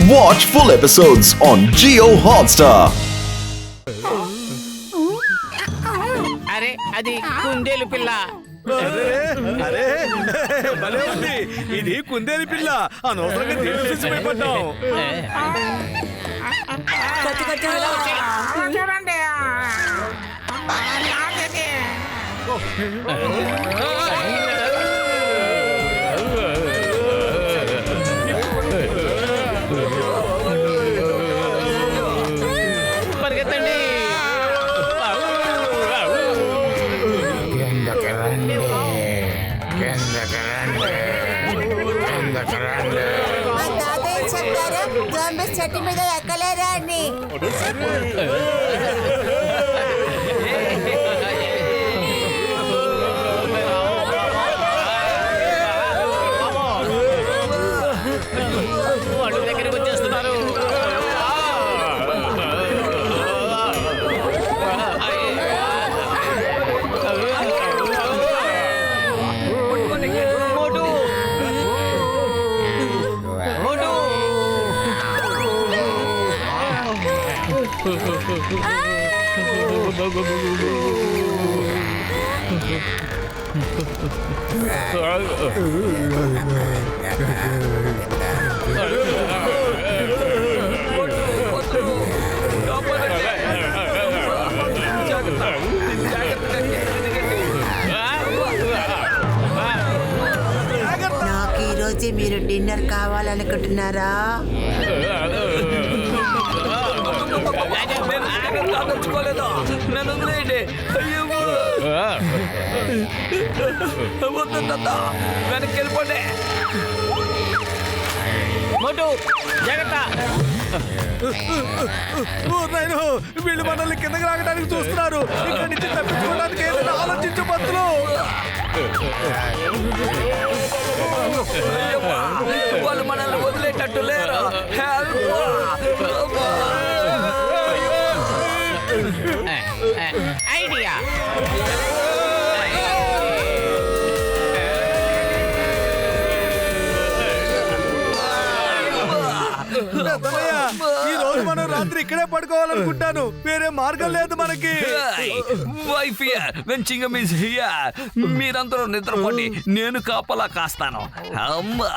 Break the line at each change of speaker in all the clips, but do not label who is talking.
Watch full episodes on Jio Hotstar.
అరే అది కుందేలు పిల్ల.
అరే భలే ఉంది, ఇది కుందేలు పిల్ల. అనవసరంగా భయపడ్డాం.
చూడండి పరిగెత్తండి.
చెట్టు మీద ఎక్కలేరా అని
వాళ్ళు దగ్గరికి వచ్చేస్తున్నారు.
నాకు ఈరోజు మీరు డిన్నర్ కావాలనుకుంటున్నారా?
వెనక్కి వెళ్ళిపోండి.
మోటు జాగ్రత్త.
వీళ్ళు మనల్ని కిందకి రావడానికి చూస్తున్నారు. ఇక్కడి నుంచి తప్పించుకోవడానికి ఏదైనా ఆలోచించు బతులు. వాళ్ళు మనల్ని వదిలేటట్టు లేరు.
ఐడియా.
ఈ రోజు మనం రాత్రి ఇక్కడే పడుకోవాలనుకుంటాను. వేరే మార్గం లేదు మనకి.
Wife here when Chingum is here. మీరందరూ నిద్రపోండి, నేను కాపలా కాస్తాను. అమ్మా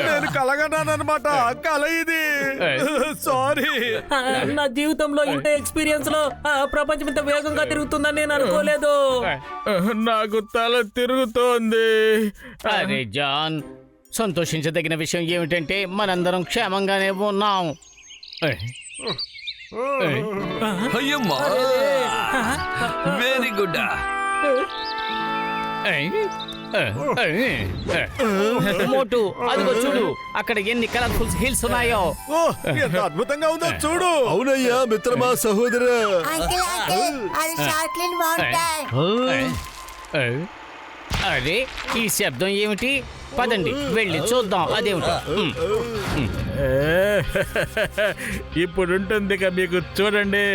నేను కలగన్నానమాట. కల ఇది. సారీ.
నా జీవితంలో ఇంత ఎక్స్పీరియన్స్ లో ప్రపంచం ఇంత వేగంగా తిరుగుతుందని నేను అనుకోలేదు.
నాకు తల తిరుగుతోంది.
అరే జాన్, సంతోషించదగిన విషయం ఏమిటంటే మనందరం క్షేమంగానే ఉన్నాం.
అయ్యమ్మా వెరీ గుడ్.
మోటు అదిగో చూడు, అక్కడ ఎన్ని కలర్ఫుల్ హిల్స్ ఉన్నాయో.
ఎంత అద్భుతంగా ఉందో చూడు.
అవునయ్యా మిత్రమా సహోదర.
అంకుల్ అంకుల్ అది షార్ట్లిన్ మౌంటైన్.
అరే ఈ శబ్దం ఏమిటి? పదండి వెళ్ళి చూద్దాం అదేమిటో.
ఇప్పుడు ఉంటుంది మీకు చూడండి.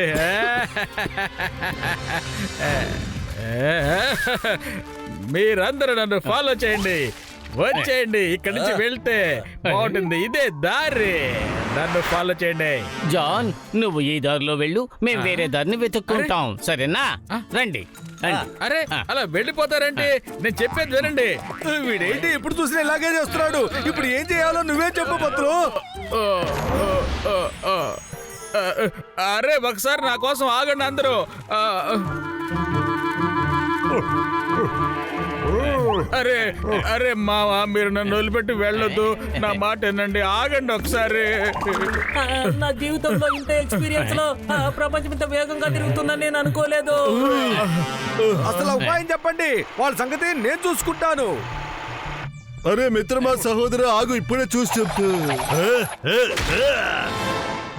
మీరందరూ నన్ను ఫాలో చేయండి. వచ్చేయండి, ఇక్కడి నుంచి వెళ్తే బాగుంటుంది. ఇదే దారి, నన్ను ఫాలో చేయండి.
జాన్, నువ్వు ఈ దారిలో వెళ్ళు, మేము వేరే దారిని వెతుక్కుంటాం. సరేనా? రండి.
అరే అలా వెళ్ళిపోతారంటే నేను చెప్పేది వినండి. వీడేంటి ఇప్పుడు చూసినా ఇలాగే చేస్తున్నాడు. ఇప్పుడు ఏం చేయాలో నువ్వే చెప్పు పత్రు. అరే ఒకసారి నా కోసం ఆగండి అందరూ. అరే అరే మావా, మీరు నన్ను వదిలిపెట్టి వెళ్ళొద్దు. నా మాట వినండి, ఆగండి ఒకసారి.
నా జీవితంలో ఇంత ఎక్స్పీరియన్స్ లో ప్రపంచం ఇంత వేగంగా తిరుగుతుందని నేను అనుకోలేదు.
అసలు ఉపాయం చెప్పండి, వాళ్ళ సంగతి నేను చూసుకుంటాను.
అరే మిత్రమా సహోదర ఆగు, ఇప్పుడే చూసి చెప్తూ.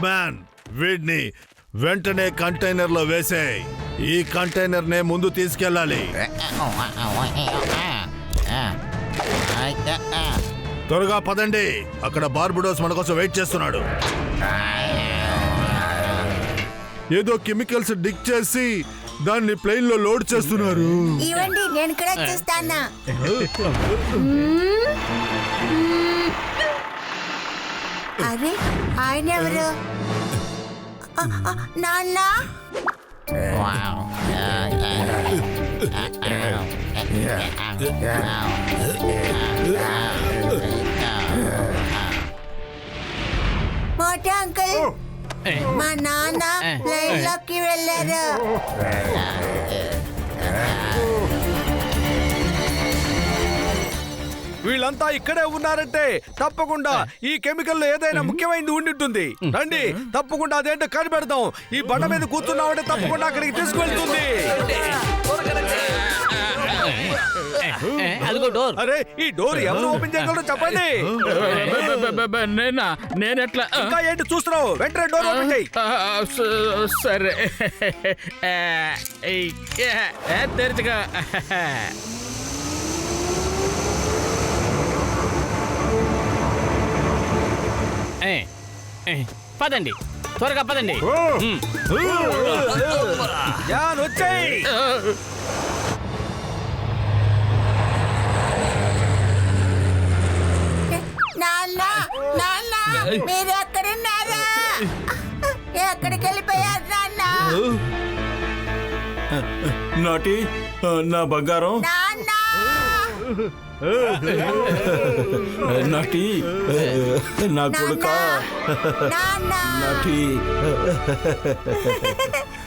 మ్యాన్, వీడిని వెంటనే కంటైనర్ లో వేసేయ్. ఈ కంటైనర్ నే ముందు తీసుకెళ్ళాలి. త్వరగా పదండి, అక్కడ బార్బడోస్ మన కోసం వెయిట్ చేస్తున్నాడు. ఏదో కెమికల్స్ డిక్ చేసి దాన్ని ప్లేన్ లో లోడ్ చేస్తున్నారు.
ఇవ్వండి నేను కూడా చూస్తాను. అరే ఆయన ఎవరు? నాన్న మోటా అంకుల్, మా నాన్న ప్లేన్ లోకి వెళ్ళారు.
వీళ్ళంతా ఇక్కడే ఉన్నారంటే తప్పకుండా ఈ కెమికల్ లో ఏదైనా ముఖ్యమైనది ఉండింటుంది. రండి, తప్పకుండా అదేంటో కనిపెడదాం. ఈ బండ మీద కూర్చున్నామంటే తప్పకుండా అక్కడికి తీసుకెళ్తుంది.
అదిగో డోర్.
అరే, ఈ డోర్ ఎవరు ఓపెన్ చేయగలరో చెప్పండి.
నేనెట్లా
ఇంకా ఏంటి చూస్తున్నావు? వెంటనే డోర్ ఓపెన్ చేయి.
సరే తెరచుగా.
పదండి, త్వరగా పదండి.
జాన్ వచ్చేయ్.
నాన్న నాన్న మీరు ఎక్కడున్నారా? ఎక్కడికి వెళ్ళిపోయారు నాన్న?
నాటి నా బంగారం
నాన్న
నాటి నా కొడుక
నాన్న
నాటి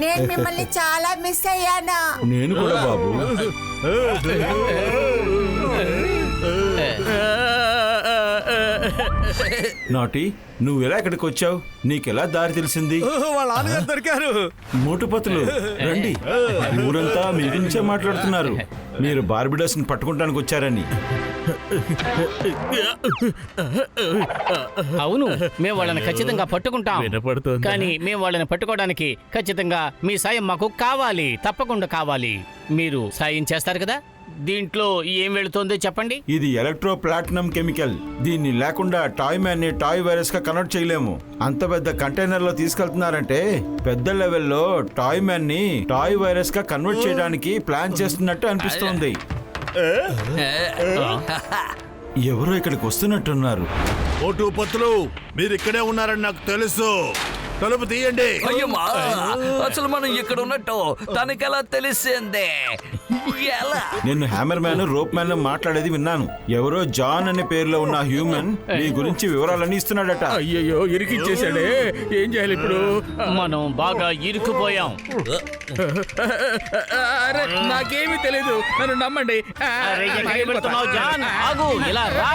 నేను మిమ్మల్ని చాలా మిస్ అయ్యాను.
నేను కూడా బాబు. నాటి నువ్వెలా ఇక్కడికి వచ్చావు? నీకెలా దారి తెలిసింది?
వాళ్ళ నాన్నగారు దొరికారు.
మోటుపతులు రండి, ఊరంతా మీ గురించే మాట్లాడుతున్నారు. మీరు బార్బిడోస్ ని పట్టుకుంటానికి వచ్చారని.
అవును, మేము వాళ్ళని ఖచ్చితంగా పట్టుకుంటాం.
వినపడుతోందా?
కానీ మేము వాళ్ళని పట్టుకోవడానికి ఖచ్చితంగా మీ సాయం మాకు కావాలి, తప్పకుండా కావాలి. మీరు సాయం చేస్తారు కదా? దీంట్లో ఏం వెళుతుందో చెప్పండి.
ఇది ఎలక్ట్రో ప్లాటినం కెమికల్. దీన్ని లేకుండా టాయ్ మ్యాన్ ని టాయ్ వైరస్ గా కన్వర్ట్ చేయలేము. అంత పెద్ద కంటైనర్ లో తీసుకెళ్తున్నారంటే పెద్ద లెవెల్లో టాయ్ మ్యాన్ ని టాయ్ వైరస్ గా కన్వర్ట్ చేయడానికి ప్లాన్ చేస్తున్నట్టు అనిపిస్తోంది. ఎవరో ఇక్కడికి వస్తున్నట్టున్నారు.
ఓటు పత్తులు, మీరు ఇక్కడే ఉన్నారని నాకు తెలుసు. తలుపు తీయండి.
అయ్యమ్మా, అసలు మనం ఇక్కడ ఉన్నట్టు తనకెలా తెలిసిందే? ఎలా?
నేను హ్యామర్ మ్యాన్, రోప్ మ్యాన్ మాట్లాడేది విన్నాను. ఎవరో జాన్ అనే పేరులో ఉన్న హ్యూమన్ మీ గురించి వివరాలన్నీ ఇస్తున్నాడట.
అయ్యయ్యో, ఇరికిచ్చేసాడే. ఏం చేయాలి ఇప్పుడు?
మనం బాగా ఇరుక్కుపోయాం.
అరే, నాకేమీ తెలీదు, నన్ను నమ్మండి.
అరే, ఎక్కడికి వెళ్తున్నావు జాన్? ఆగు, ఇలా రా.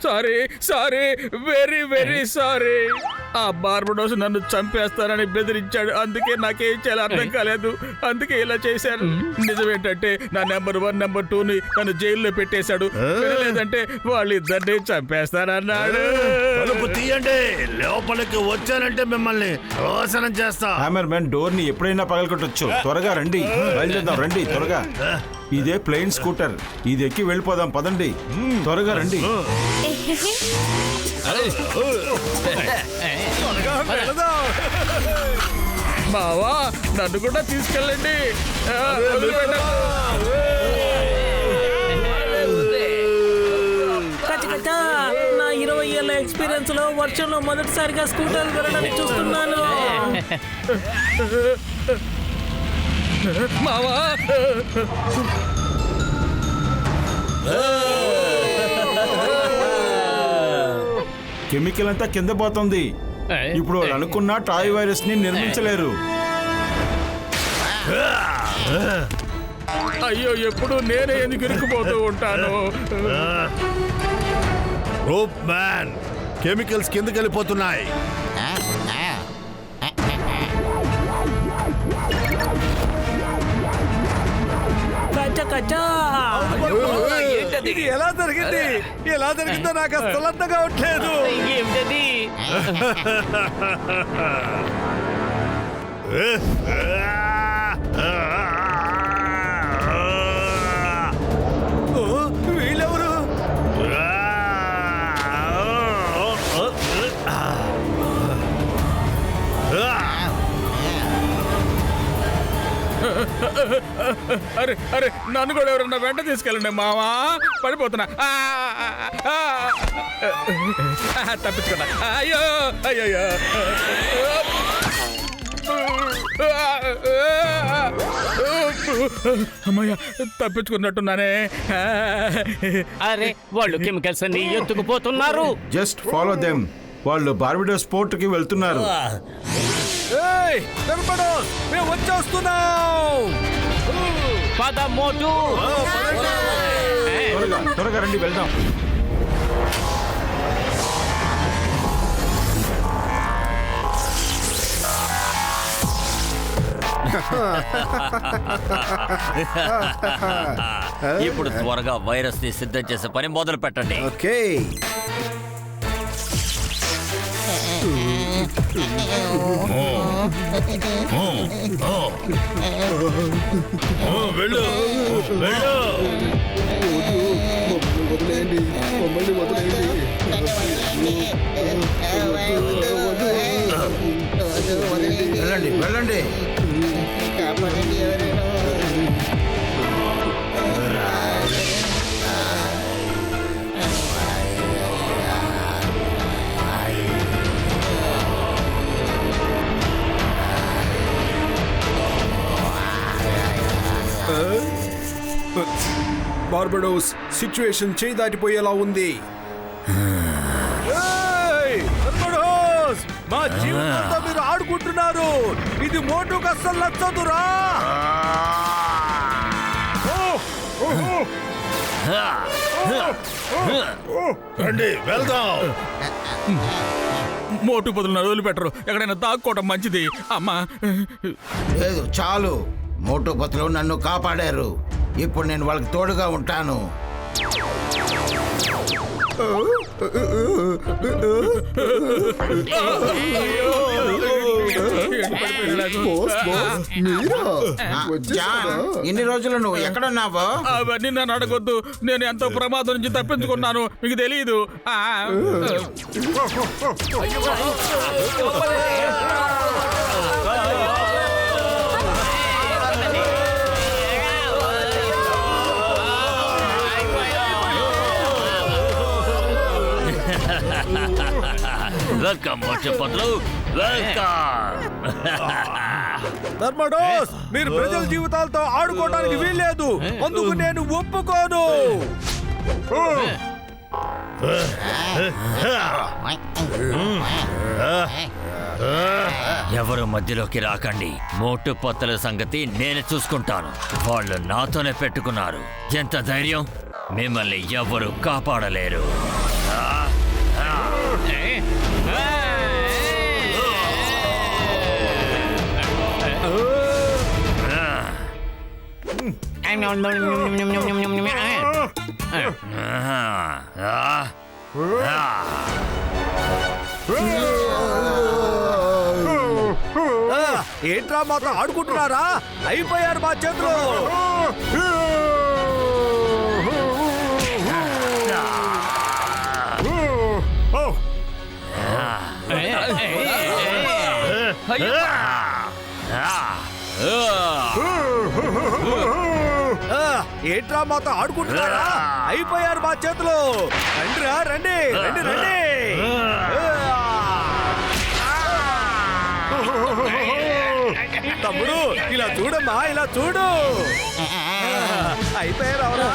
Sorry sorry, very very sorry. ఆ బార్బడోస్ నన్ను చంపేస్తానని బెదిరించాడు. అందుకే నాకేం చేయాలో అర్థం కాలేదు. అందుకే ఇలా చేశాను. నిజమేంటంటే నా నెంబర్ 1, నెంబర్ 2ని నన్ను జైల్లో పెట్టేశాడు. లేదంటే వాళ్ళిద్దరిని చంపేస్తానన్నాడు.
తలుపు తీయండి. లోపలికి వచ్చానంటే మిమ్మల్ని నాశనం చేస్తా.
హ్యామర్ మ్యాన్ డోర్ ని ఎప్పుడైనా పగలగొట్టొచ్చు. త్వరగా రండి, బయలుదేరదాం. రండి త్వరగా. ఇదే ప్లెయిన్ స్కూటర్. ఇది ఎక్కి వెళ్ళిపోదాం. పదండి, త్వరగా రండి.
బావా, నన్ను కూడా తీసుకెళ్ళండి.
నా 20 ఏళ్ల ఎక్స్పీరియన్స్ లో వర్షంలో మొదటిసారిగా స్కూటర్ వెళ్ళడానికి చూస్తున్నాను.
మావా,
కెమికల్ అంతా కింద పోతుంది. ఇప్పుడు వాళ్ళు అనుకున్న టాయ్ వైరస్ ని నిర్మించలేరు.
అయ్యో, ఎప్పుడు నేనే ఎందుకు ఇరుక్కుపోతూ ఉంటాను?
రోప్ మ్యాన్, కెమికల్స్ కిందకి వెళ్ళిపోతున్నాయి.
ఇది ఎలా జరిగింది? ఎలా జరిగిందో నాకు అసలు అర్థం కావట్లేదు.
ఏమిటది?
అరే అరే నన్ను కూడా ఎవరన్నా వెంట తీసుకెళ్ళండి మావా, పడిపోతున్నా. తప్పించుకున్నా. అయ్యో అయ్యో అమ్మయ్య, తప్పించుకున్నట్టున్నానే.
అరే వాళ్ళు కెమికల్స్ అన్ని ఎత్తుకుపోతున్నారు.
Just follow them. వాళ్ళు బార్బిడోస్ పోర్ట్ కి వెళ్తున్నారు.
ఏయ్, టర్బడోస్, మేము వచ్చేస్తున్నాం.
పద మోటు.
త్వరగా త్వరగా రండి, వెళ్దాం.
ఇప్పుడు త్వరగా వైరస్ ని సిద్ధం చేసే పని మొదలు పెట్టండి.
ఓకే.
వెళ్ళు వెళ్ళు.
వెళ్ళండి వెళ్ళండి.
బార్బడోస్ సిచ్యువేషన్ చేయి దాటిపోయేలా ఉంది. ఏయ్, బార్బడోస్, మా జీవితంతో మీరు ఆడుకుంటున్నారు. ఇది మోటుకు అస్సలు నచ్చదురా.
రండి వెళ్దాం.
మోటు బదులు వదిలిపెట్టరు, ఎక్కడైనా దాక్కోవడం మంచిది. అమ్మా
లేదు చాలు. మోటు పతులు నన్ను కాపాడారు. ఇప్పుడు నేను వాళ్ళకి తోడుగా ఉంటాను. జాన్, ఇన్ని రోజులు నువ్వు ఎక్కడున్నావో?
అవన్నీ నన్ను అడగొద్దు. నేను ఎంతో ప్రమాదం నుంచి తప్పించుకున్నాను, మీకు తెలియదు.
వెల్కమ్ మోటు పతులు, వెల్కమ్.
ధర్మడోస్, మీరు ప్రజల జీవితాలతో ఆడుకోవడానికి వీల్లేదు. అందుకు నేను ఒప్పుకోను.
ఎవరు మధ్యలోకి రాకండి. మోటు పత్తుల సంగతి నేను చూసుకుంటాను. వాళ్ళు నాతోనే పెట్టుకున్నారు. ఎంత ధైర్యం! మిమ్మల్ని ఎవరు కాపాడలేరు.
ఏంట్రా మాతో ఆడుకుంటున్నారా? అయిపోయారు మా చేతులు. ఏంట్రా మాతో ఆడుకుంటున్నారా? అయిపోయారు మా చేతులు. రండిరా, రండి రండి రండి. తమ్ముడు, ఇలా చూడమ్మా, ఇలా చూడు. అయిపోయారు. అవునా?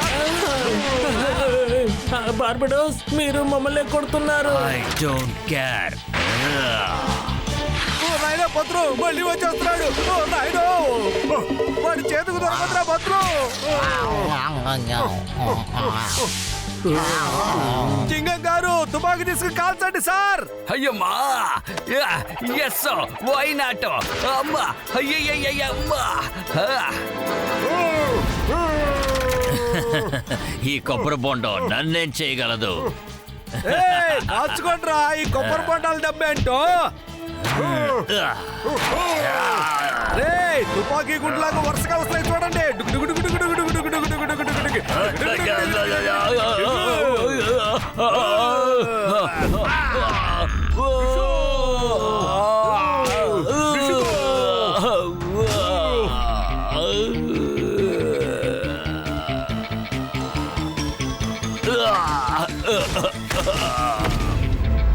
బార్బడోస్, మీరు మమ్మల్ని కొడుతున్నారు.
I don't care.
నాయన పత్రు మళ్ళీ వచ్చేస్తున్నాడు. నాయనో, వాడి చేతుకు దొరకదురా పత్రు. చింగం గారు, తుపాకి తీసుకుని కాల్చండి సార్.
అయ్యమ్మా, ఎస్ వై నాట్. అమ్మా, అయ్యయ్యమ్మా. ఈ కొబ్బరి బొండం నన్నేం చేయగలదు?
కాల్చుకోండిరా, ఈ కొబ్బరి బొండాల దెబ్బేంటో. తుపాకీ గుండ్లాగా వరుసగా వస్తాయి చూడండి.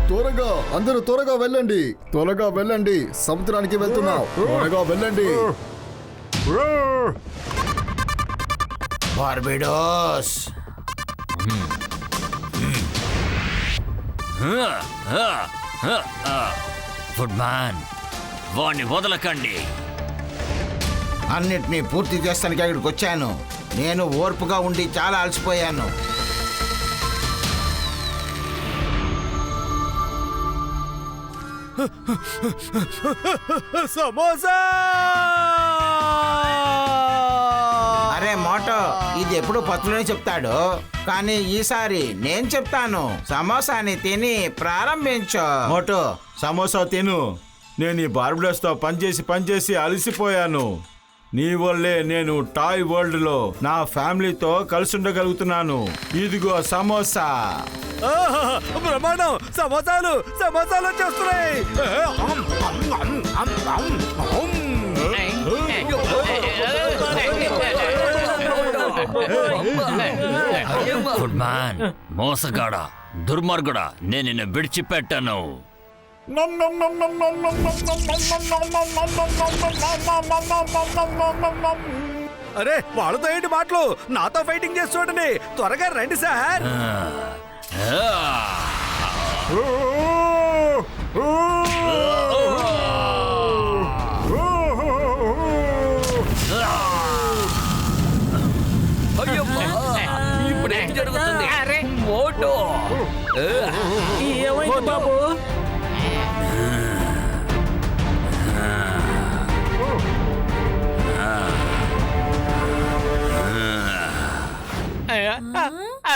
త్వరగా అందరూ త్వరగా వెళ్ళండి, త్వరగా వెళ్ళండి, సముద్రానికి వెళ్తున్నాం, త్వరగా వెళ్ళండి.
బార్బిడోస్
ఫుడ్ మ్యాన్, వాణ్ణి వదలకండి.
అన్నిటినీ పూర్తి చేస్తానికి అక్కడికి వచ్చాను. నేను ఓర్పుగా ఉండి చాలా అలసిపోయాను.
సమోసా!
అరే మోటో, ఇది ఎప్పుడు పత్రులని చెప్తాడు, కానీ ఈసారి నేను చెప్తాను. సమోసాని తిని ప్రారంభించు. మోటో, సమోసా తిను. నేను ఈ బార్బిడోస్తో పనిచేసి అలసిపోయాను. నీ వల్లే నేను టాయ్ వరల్డ్ లో నా ఫ్యామిలీతో కలిసి ఉండగలుగుతున్నాను. ఇదిగో సమోసా.
బ్రహ్మాండం! సమోసాలు వచ్చేస్తున్నాయి.
ఫుడ్ మ్యాన్, మోసగాడా, దుర్మార్గుడా, నేను నిన్ను విడిచిపెట్టను.
అరే, వాళ్ళతో ఏంటి మాటలు? నాతో ఫైటింగ్ చేసి చూడండి. త్వరగా రండి సార్.
ఇప్పుడు ఏం జరుగుతుంది? మోటో ఏమైంది బాబు?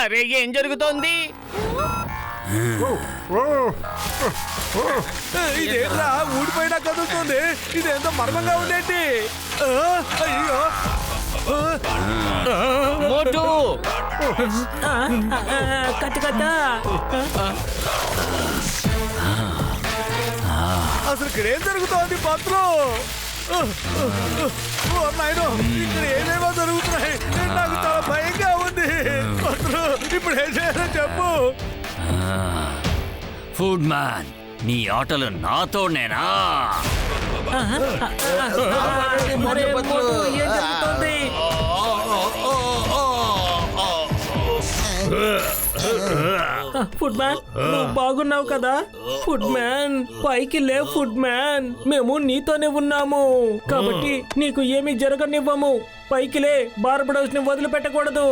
అరే, ఏం జరుగుతోంది?
ఇదేంట్రా ఊడిపోయినా కదులుతుంది? ఇదేంతో మర్మంగా ఉండేటి. అయ్యో,
మోటు!
కట్ట
అసలు ఇక్కడ ఏం జరుగుతోంది పత్రం? నాయనో, ఇక్కడ ఏమేమో జరుగుతున్నాయి. నాకు చాలా భయంగా ఉంది. పత్రం, ఇప్పుడు ఏం చేయాలో చెప్పు.
ఫుడ్ మ్యాన్, నీ ఆటలు నాతోనేనా?
మరే మోటు, ఏం జరుగుతోంది? ఫుడ్ మ్యాన్, నువ్వు బాగున్నావు కదా? ఫుడ్ మ్యాన్, పైకి లే ఫుడ్ మ్యాన్. మేము నీతోనే ఉన్నాము కాబట్టి నీకు ఏమీ జరగనివ్వము. పైకి లే, బార్బడోస్ ని వదిలిపెట్టకూడదు.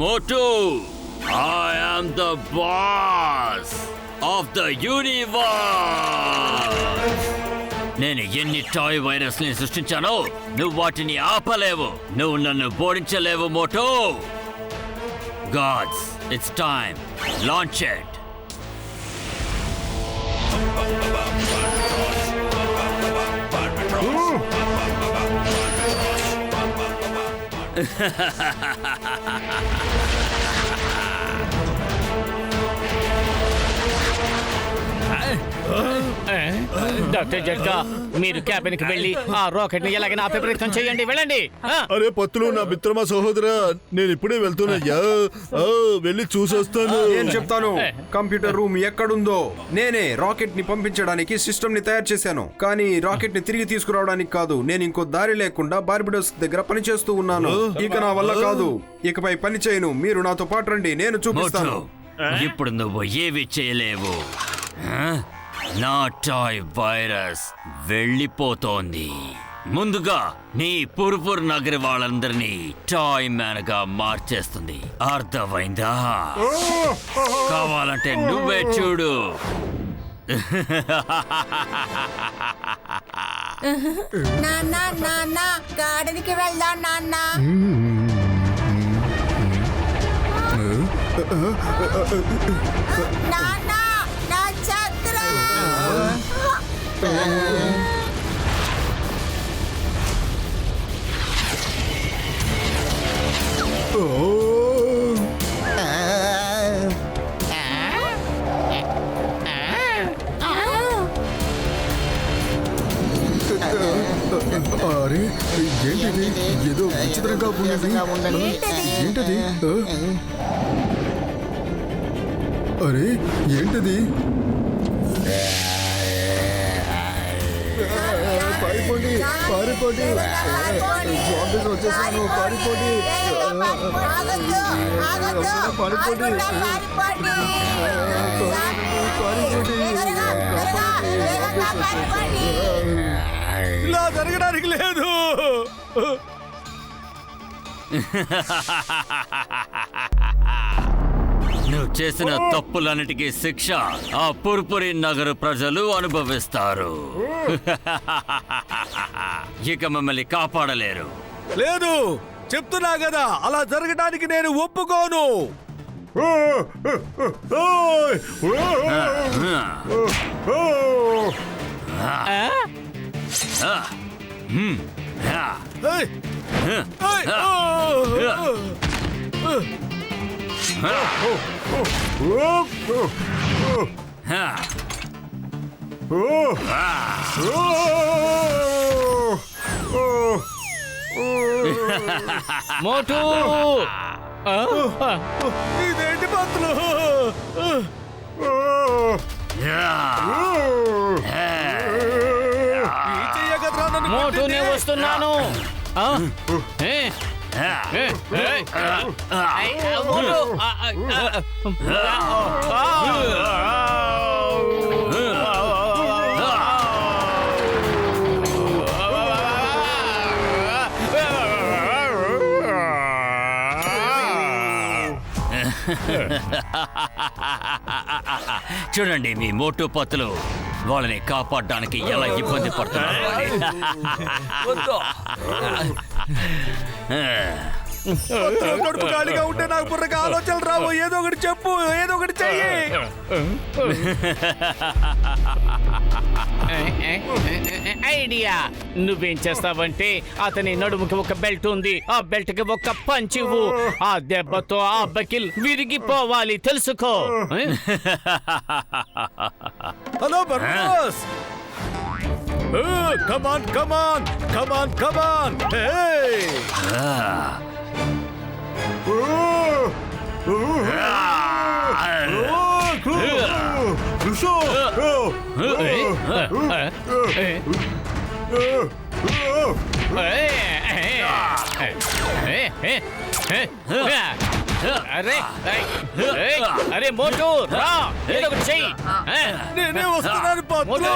మోటు, I am the boss of the universe. నేను ఎన్ని టాయ్ వైరస్ ని సృష్టించానో నువ్వు వాటిని ఆపలేవు. నువ్వు నన్ను ఓడించలేవు Motu. Gods, it's time. Launch it.
Doctor Jhatka, మీరు క్యాబిన్ కి వెళ్ళి ఆ రాకెట్ ని ఎలాగైనా ఆపే ప్రయత్నం చేయండి. వెళ్ళండి.
అరే పత్తులు, నా మిత్రమా సహోదరా, నేను ఇప్పుడే వెళ్తున్నా. వెళ్ళి చూసొస్తాను.
నేను చెప్తాను. కంప్యూటర్ రూమ్ ఎక్కడుందో. నేనే రాకెట్ ని పంపించడానికి సిస్టమ్ ని తయారు చేశాను, కానీ రాకెట్ ని తిరిగి తీసుకురావడానికి కాదు. నేను ఇంకో దారి లేకుండా బార్బిడోస్ దగ్గర పని చేస్తూ ఉన్నాను. ఇక నా వల్ల కాదు. ఇకపై పని చేయను. మీరు నాతో పాటు రండి, నేను చూపిస్తాను.
ఇప్పుడు నువ్వు ఏవి చేయలేవు. నా టాయ్ వైరస్ వెళ్ళిపోతోంది. ముందుగా నీ పుర్పుర్ నగరి వాళ్ళందరినీ టాయ్ మ్యాన్ గా మార్చేస్తుంది. అర్థమైందా? కావాలంటే నువ్వే చూడు.
నాన్న నాన్న, గార్డెన్కి వెళ్దాం నాన్న. నాన్న, నా చక్రం.
అరే ఏంటిది? ఏదో విచిత్రంగా ఉండండి. ఏంటది? అరే ఏంటది? పారిపోండి, పారిపోండి, జాంబీస్ వచ్చేసాను, పారిపోండి, పారిపోండి,
ఇలా జరగడానికి లేదు.
నువ్వు చేసిన తప్పులన్నిటికీ శిక్ష ఆ పుర్పురి నగర ప్రజలు అనుభవిస్తారు. ఇక మమ్మల్ని కాపాడలేరు.
లేదు, చెప్తున్నా కదా, అలా జరగడానికి నేను ఒప్పుకోను.
మోటు
ఇదేంటి పంతులు?
మోటు నేను వస్తున్నాను. మోటు
చూడండి మీ మోటు పత్తులు వాళ్ళని కాపాడడానికి ఎలా ఇబ్బంది పడుతున్నారు.
కడుపు ఖాళీగా ఉంటే నాకు బుర్రగా ఆలోచనలు రావు. ఏదో ఒకటి చెప్పు, ఏదో ఒకటి చెయ్యి.
ఐడియా. నువ్వేం చేస్తావంటే అతని నడుముకి ఒక బెల్ట్ ఉంది, ఆ బెల్ట్ కి ఒక పంచ్ ఇవ్వు. ఆ దెబ్బతో ఆ బకిల్ విరిగిపోవాలి, తెలుసుకో.
హలో బర్నస్, కమాన్ కమాన్ కమాన్ కమాన్.
అరే మోటు రా, ఏదో ఒకటి చెయ్యి.
నేనే వస్తున్నాను పంతులు.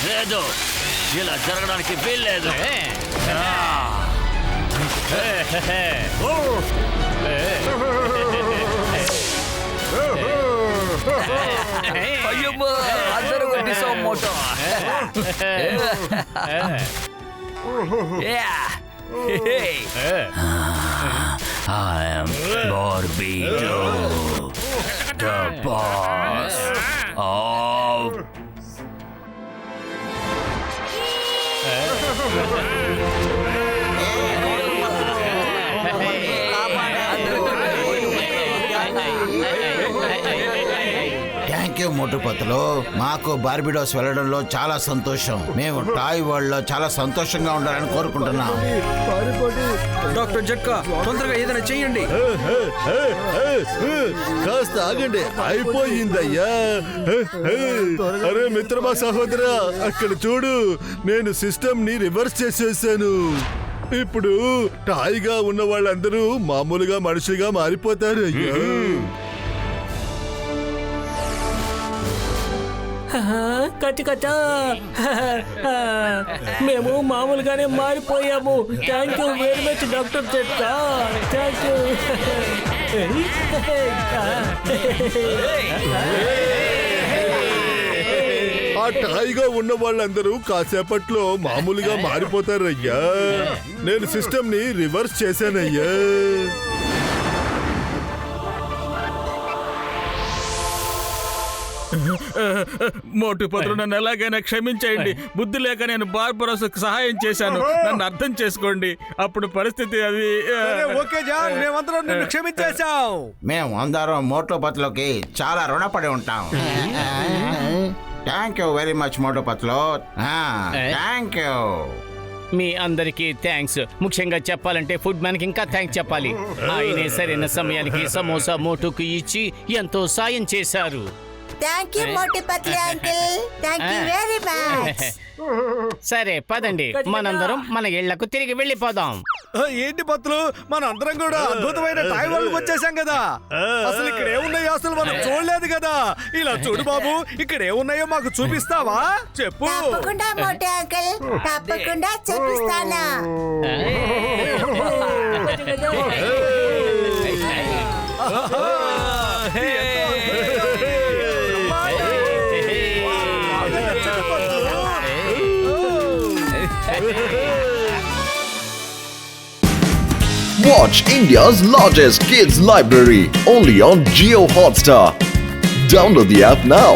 లేదు, ఇలా జరగడానికి వీల్లేదు.
అయ్యమ్మా, అందరూ కొట్టేసాం Motu.
I am Barbido, the boss of...
thank you Motu Patlu. మాకు బార్బిడోస్ వెళ్ళడంలో చాలా సంతోషం. మేము టాయ్ వరల్డ్ లో చాలా సంతోషంగా ఉండాలని కోరుకుంటున్నాం.
డాక్టర్ జట్కా, తొందరగా ఏదైనా చెయ్యండి.
కాస్త ఆగండి, అయిపోయిందయ్యా. అరే మిత్రమా సహోదరా, అక్కడ చూడు, నేను సిస్టమ్ ని రివర్స్ చేసేసాను. ఇప్పుడు టాయిగా ఉన్న వాళ్ళందరూ మామూలుగా మనిషిగా మారిపోతారు. అయ్యా
కచ్చ మేము మామూలుగానే మారిపోయాము. Thank you very much doctor Jhatka, thank you.
ఆ టాయిగా ఉన్న వాళ్ళందరూ కాసేపట్లో మామూలుగా మారిపోతారయ్యా. నేను సిస్టమ్ ని రివర్స్ చేశానయ్యా.
మోటు పత్రులు నన్ను ఎలాగైనా క్షమించేయండి. బుద్ధి లేక నేను బార్బరోస్కు సహాయం చేశాను. నన్ను అర్థం చేసుకోండి. అప్పుడు పరిస్థితి అది
ఓకే జాన్, మేమందరం నిన్ను క్షమించేశాం.
మేము అందరం మోటో పత్లోకి చాలా రుణపడి ఉంటాం. Thank you very much Motu Patlu. Thank you.
మీ అందరికీ థ్యాంక్స్. ముఖ్యంగా చెప్పాలంటే ఫుడ్ మ్యాన్ కి ఇంకా థ్యాంక్స్ చెప్పాలి. ఆయనే సరైన సమయానికి సమోసా మోటుకు ఇచ్చి ఎంతో సాయం చేశారు.
Thank you Motu Patri uncle, thank you very much.
సరే పదండి, మనందరం మన ఇళ్లకు తిరిగి వెళ్ళిపోదాం.
ఏంటి పత్రులు, మన అందరం కూడా అద్భుతమైన టాయ్ వరల్డ్కి వచ్చేసాం కదా. అసలు ఇక్కడ ఏమున్నాయో అసలు మనం చూడలేదు కదా. ఇలా చూడు బాబు, ఇక్కడ ఏమున్నాయో మాకు చూపిస్తావా? చెప్పు.
తప్పకుండా మోటు అంకిల్, తప్పకుండా చూపిస్తాను.
Watch India's largest kids library only on Jio Hotstar. Download the app now.